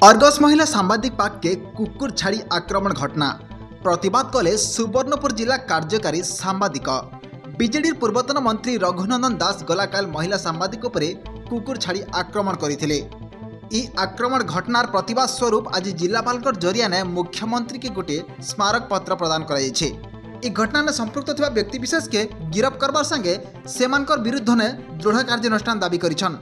Argus महिला सांबादिक पाक के कुकुर छाड़ी आक्रमण घटना प्रतिवाद कले सुवर्णपुर जिला कार्यकारी सांबादिक बीजेडी पूर्वतन मंत्री रघुनंदन दास गलाकाल महिला सांबादिक उपरे कुकुर छाड़ी आक्रमण करथिले। ई आक्रमण घटनार प्रतिवाद स्वरूप आज जिलापाल जरिया ने मुख्यमंत्री के गोटे स्मारक पत्र प्रदान कराइछे। ई घटना में संपृक्त थिबा व्यक्ति विशेष के गिरफ्त करबार संगे सेमानकर विरुद्ध ने दृढ़ कार्यानुष्ठान दाबी करिछन।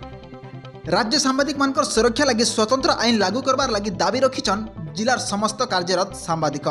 राज्य सांबादिक मानकर सुरक्षा लगी स्वतंत्र आईन लागू करबार लगी दाबी रखिछन जिलार समस्त कार्यरत सांबादिक।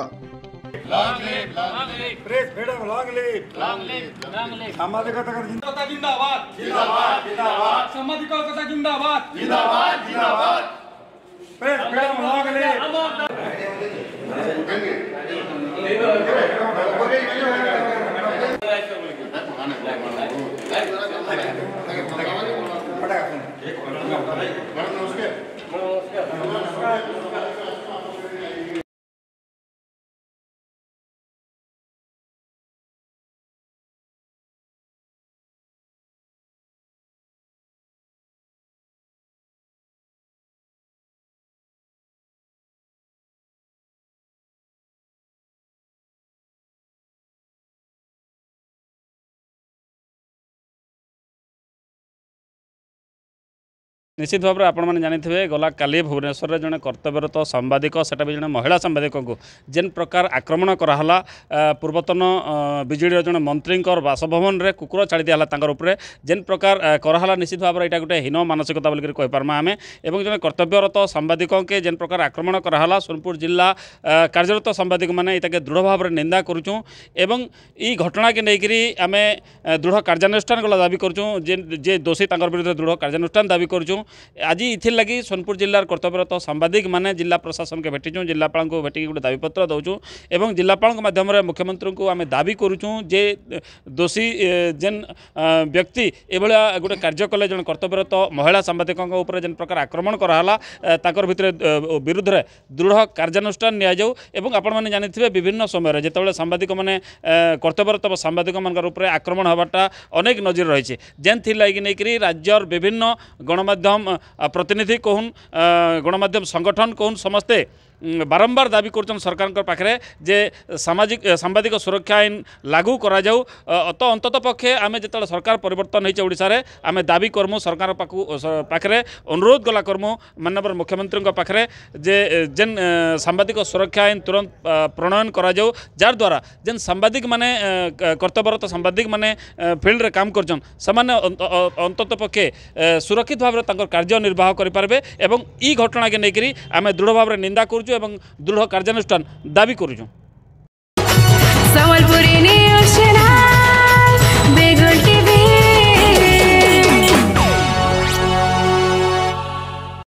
निश्चित भाव में आपण मैंने जानी गला काली भुवनेश्वर जड़े कर्तव्यरत सांबादिक सेटा भी जड़े महिला सांबादिक को जेन प्रकार आक्रमण कराला पूर्वतन बीजेडी जड़े मंत्री बासभवन में कुकुर छाड़ी दिया उपरे जेन प्रकार कराला निश्चित भाव में यहाँ गोटे हीन मानसिकता बोलिक कहीपरमा आम एवं जड़े कर्तव्यरत सांबादिक के जेन प्रकार आक्रमण कराला सोनपुर जिला कार्यरत सांबादिक मैंने ये दृढ़ भाव में निंदा करुचुँ एवं ई घटना के लेकर आम दृढ़ कार्यानुष्ठान गला दाबी करुचुँ जे दोषी विरुद्ध दृढ़ कार्यानुष्ठान दाबी करुचुँ। आज इथिर लगी सोनपुर जिलार कर्तव्यरत सांबादिक माने जिला प्रशासन के भेटिचुँ जिलापाल को भेटिक गोटे दाबीपत्र दौचुँ एवं जिलापाल माध्यम मुख्यमंत्री को आम दाबी करुचुँ जे दोषी जेन व्यक्ति एभलिया गोटे कार्य कले जन कर्तव्यरत महिला सांबादिकों उपर जेन प्रकार आक्रमण कराला ताकर भितर विरुद्ध में दृढ़ कार्यानुष्ठान नियाजाऊ एवं आपण मैंने जानिथिबे विभिन्न समय जितेबाला सांबादिक मैंने कर्तव्यरत सांबादिक मान उपर आक्रमण होवाटा अनेक नजर रही जेन थी लगी नहीं राज्यर विभिन्न गणमाध्यम प्रतिनिधि कहून गणमाध्यम संगठन कहून समस्ते बारंबार दाबी कर सरकार पाखे जे सामाजिक सांबादिक सुरक्षा आईन लागू करा जाऊ तो अंतत पक्षे आम जो सरकार परिवर्तन होइछे ओडिशा रे आम दाबी करमु सरकार पाखे अनुरोध गला करमु माननीय मुख्यमंत्री पाखे जे जेन सांबादिक सुरक्षा आईन तुरंत प्रणयन करा जाऊ जार द्वारा जेन सांबादिक माने कर्तव्यरत सांबादिक माने फील्ड रे काम करछन समान अंतत पक्षे सुरक्षित भाव में कार्य निर्वाह करें एवं ई घटना के लेकर आम दृढ़ भाव में निंदा कर दृढ़ कार्यानुष्ठान दाबी करूँ।